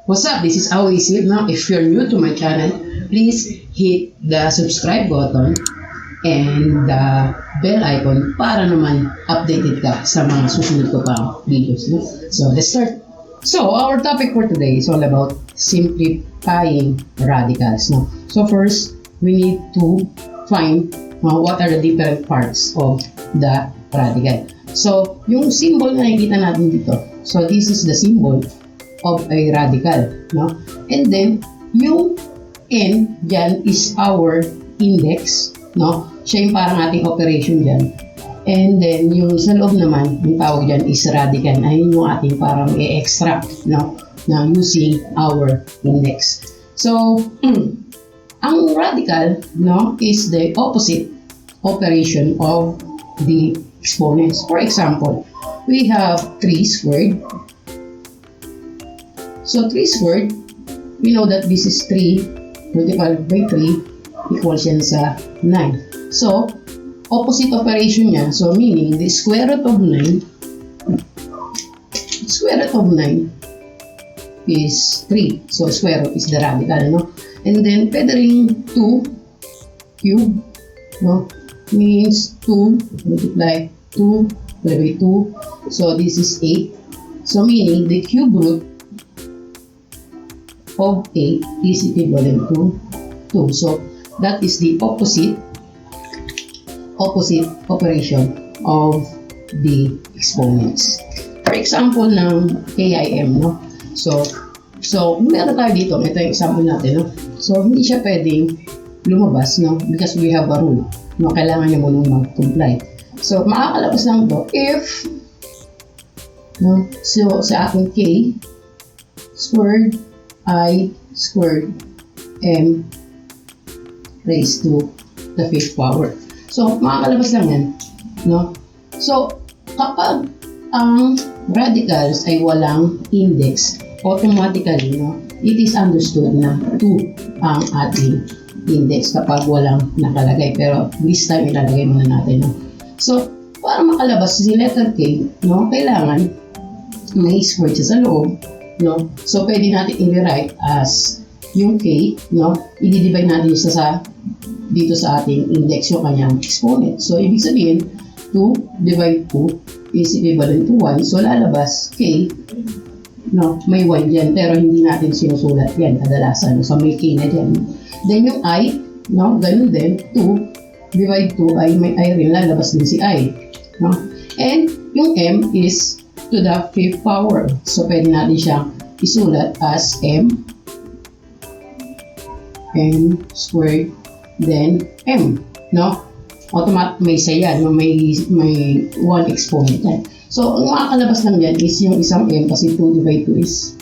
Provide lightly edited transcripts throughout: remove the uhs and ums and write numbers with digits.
What's up? This is How Easy. Now, if you're new to my channel, please hit the subscribe button and the bell icon para naman updated ka sa mga susunod ko pang videos. No? So, let's start. So, our topic for today is all about simplifying radicals. No? So, first, we need to find what are the different parts of the radical. So, yung symbol na nakikita natin dito, so this is the symbol of a radical, no? And then, yung N dyan is our index, no? Siya yung parang ating operation dyan. And then, yung sa loob naman, yung tawag dyan is radical. Ayun yung ating parang i-extract, no? Na using our index. So, ang radical, no, is the opposite operation of the exponents. For example, we have 3 squared. So 3 squared, we know that this is 3 multiplied by 3 equals yan sa 9. So, opposite operation niya. So, meaning, the square root of 9 is 3. So, square root is the radical, no? And then, pwede rin 2 cube, no? Means 2 multiply 2 by 2. So, this is 8. So, meaning, the cube root of 8 is equivalent to 2. So, that is the opposite operation of the exponents. For example ng KIM, no? So meron tayo dito. Ito yung example natin, no? So, hindi siya pwedeng lumabas, no? Because we have a rule, no? Kailangan niya munang mag-comply. So, makakalabas lang ito if, no? So, sa ating K squared I squared M raised to the 5th power. So, makakalabas lang yan, no? So, kapag ang radicals ay walang index, automatically, no, it is understood na 2 ang ating index kapag walang nakalagay. Pero, this time, ilalagay muna natin, no? So, para makalabas si letter K, no, kailangan may square siya sa loob, no? So, pwede natin i-rewrite as yung K, no? I-divide natin siya sa dito sa ating index yung kanyang exponent. So, ibig sabihin, 2 divide 2 is equivalent to 1. So, lalabas K, no? May 1 dyan, pero hindi natin sinusulat yan kadalasan. So, may K na dyan. Then, yung I, no? Ganun din, 2 divide 2 ay may I rin, lalabas din si I, no? And, yung M is to the 5th power. So, pwede natin siyang isulat as M squared, then M, no? Automatic may isa yan, no? May 1 exponent yan. So, ang makakalabas lang dyan is yung isang M kasi 2 divide 2 is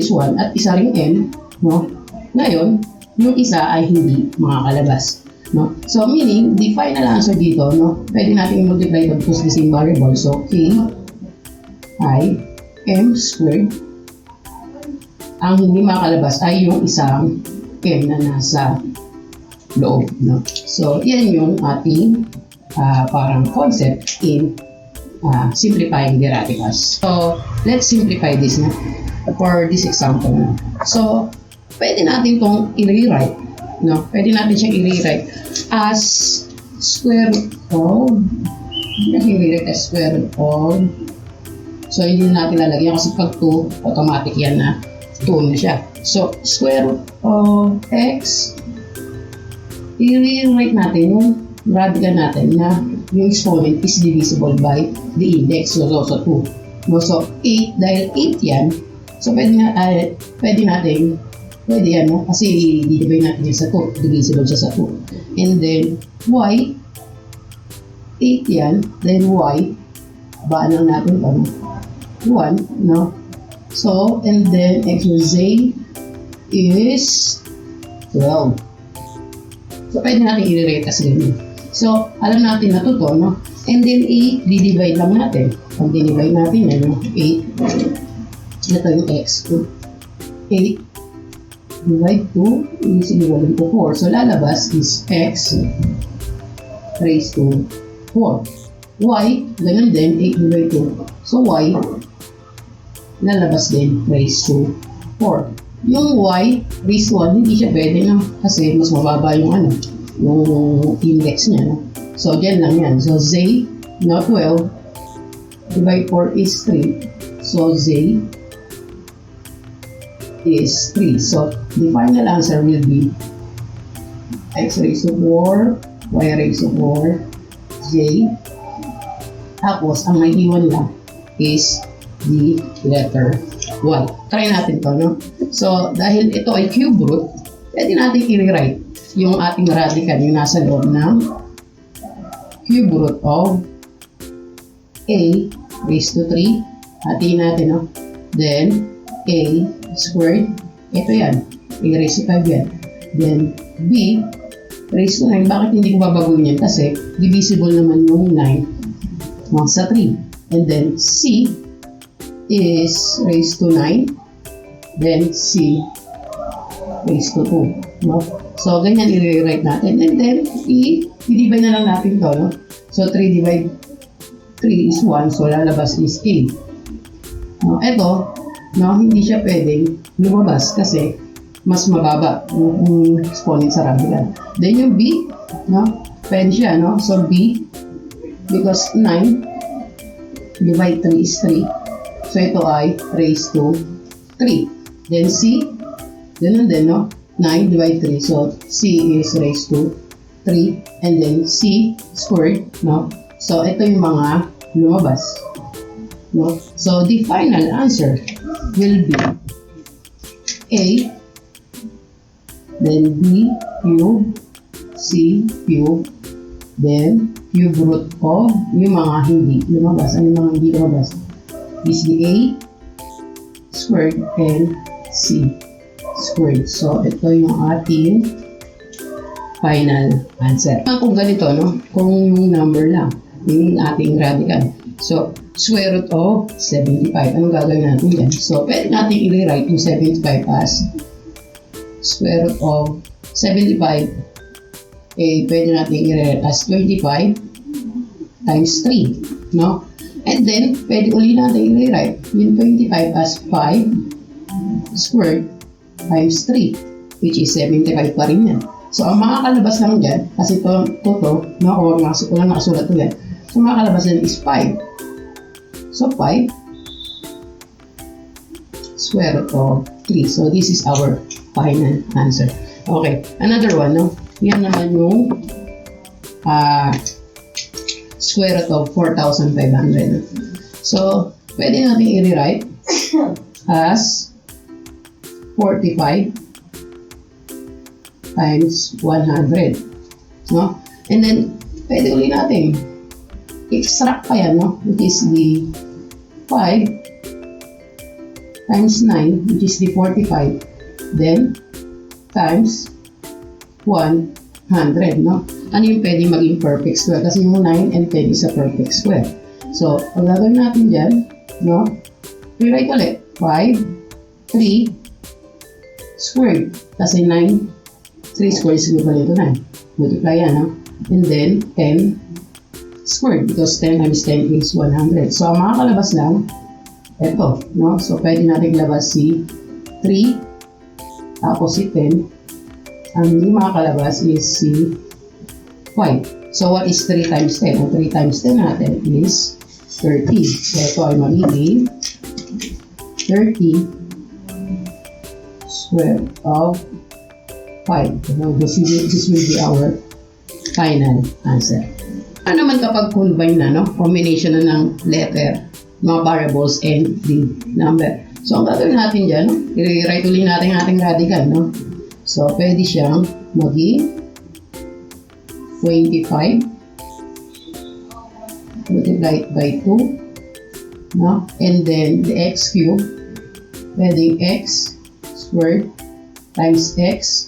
1 at isa ring M, no? Ngayon, yung isa ay hindi makakalabas, no? So, meaning, the final answer dito, no, pwede natin i-multiply ito because the same variable. So, K, I, M squared, ang hindi makakalabas ay yung isang M na nasa loob, no? So, yan yung ating parang concept in simplifying the radicals. So, let's simplify this, no, for this example, no? So, pwede natin itong i-rewrite, no? Pwede natin siyang i-rewrite as square root of, so hindi natin lalagyan kasi pag 2, automatic yan na 2 na siya. So, square root of x, i-rewrite natin yung radical natin na yung exponent is divisible by the index, so 2. No, so, 8, dahil 8 yan, so pwede yan, no? Kasi i-divide natin yan sa 2. Divisible siya sa 2. And then, y, 8 yan. Then y, baan lang natin ito, 1, no? So, and then, x plus z is 12. So, pwede natin i-rewrite as ganyan. So, alam natin na ito, no? And then, 8, di-divide lang natin. Pag di-divide natin yan, no? 8, ito yung x. 8 divide 2 is equivalent to 4. So, lalabas is x raised to 4. Y, ganun din, 8 divide 2. So, y lalabas din raised to 4. Yung y raised to 1, hindi siya pwede, no? Kasi mas mababa yung yung index niya, no? So, dyan lang yan. So, z, no, 12, divide 4 is 3. So, z is 3. So, the final answer will be x raised to 4, y raised to 4, j. Tapos, ang may iwan lang is the letter y. Try natin to, no? So, dahil ito ay cube root, pwede natin i-rewrite yung ating radical, yung nasa loob ng cube root of a raised to 3. Hatiin natin, no? Then, a squared. Ito yan. A raised to 5 yan. Then, b raised to 9. Bakit hindi ko babaguhin yan? Kasi, divisible naman yung 9 sa 3. And then, c is raised to 9. Then, c raised to 2. No? So, ganyan i-rewrite natin. And then, i-divide na lang natin to. No? So, 3 divide 3 is 1. So, lalabas is a. No? Ito, no, hindi siya pwedeng lumabas kasi mas mababa yung exponent sa radical. Then, yung b, no? Pwede siya, no? So, b, because 9 divide 3 is 3. So, ito ay raised to 3. Then, c, ganun din, no? 9 divide 3. So, c is raised to 3. And then, c squared, no? So, ito yung mga lumabas. No? So, the final answer will be a, then b cube, c cube, then cube root of yung mga hindi lumabas. Ano yung mga hindi lumabas? Is the a squared and c squared. So, ito yung ating final answer. Kung ganito, no? Kung yung number lang, yung ating radical. So, square root of 75. Anong gagawin natin yan? So, pwede natin i-rewrite yung 75 as square root of 75. Pwede natin i-rewrite as 25 times 3. No? And then, pwede uli natin i-rewrite yung 25 as 5 squared times 3, which is 75 pa rin yan. So, ang makakalabas lang dyan, kasi ito, no, o walang nakasulat to yan. So, makakalabas yan is 5. So, 5 square root of 3. So, this is our final answer. Okay, another one, no? Yan naman yung square root of 4,500. So, pwede natin i-rewrite as 45 times 100. No? And then, pwede ulit natin extract pa yan, no? Which is the 5 times 9, which is the 45. Then, times 100, no? Ano yung pwede maging perfect square? Kasi yung 9 and 10 is a perfect square. So, ang gagawin natin dyan, no? Rewrite ulit. 5, 3 squared. Kasi 9, 3 squared is equal to 9. Multiply yan, no? And then, 10 squared because 10 times 10 is 100. So, ang makakalabas lang, ito, no? So, pwede natin labas si 3, tapos si 10. Ang hindi makakalabas is si 5. So, what is 3 times 10? Ang 3 times 10 natin is 30. So, ito ay magiging 30 square of 5. So, this will be our final answer. Ano naman kapag combine na, no? Combination na ng letter, mga variables, and the number. So, ang gagawin natin dyan, no? I-write ulit natin ating radical, no? So, pwede siyang maging 25 multiplied by 2, no? And then, the x cube, pwedeng x squared times x.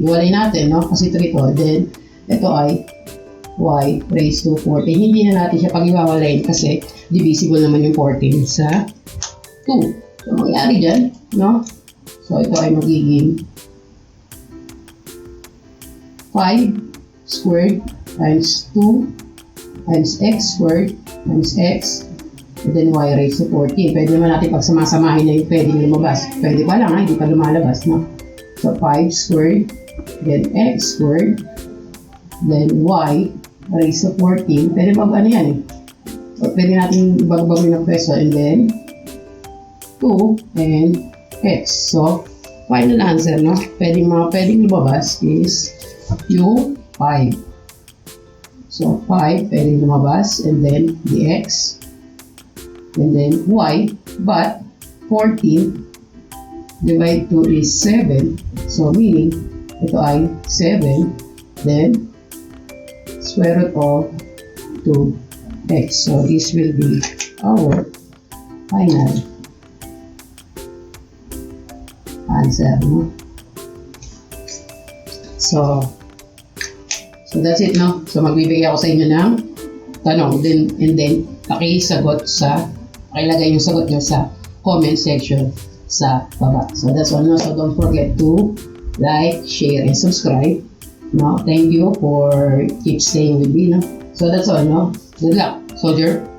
Iwalay natin, no? Kasi 3 to. Then, ito ay y raised to 14. Hindi na natin siya pag-iwawalayin kasi divisible naman yung 14 sa 2. So, mangyari dyan, no? So, ito ay magiging 5 squared times 2 times x squared times x and then y raised to 14. Pwede naman natin pagsamasamahin na yung pwedeng lumabas. Pwede pa lang, hindi pa lumalabas, no? So, 5 squared, then x squared, then y raised to 14. Pwede ba ano yan eh? So, pwede natin ibagbago ng peso, and then 2 and x. So, final answer, no? Pwedeng lumabas is yung 5. So, 5 pwedeng lumabas, and then the x, and then y, but 14 divided 2 is 7. So, meaning, ito ay 7, then square root of 2x. So, this will be our final answer, no? So that's it, no? So, magbibigay ako sa inyo ng tanong, and then pakilagay yung sagot nyo sa comment section sa baba. So, that's all, no? So, don't forget to like, share, and subscribe, no? Thank you for keep staying with me, no? So, that's all, no? Good luck, soldier!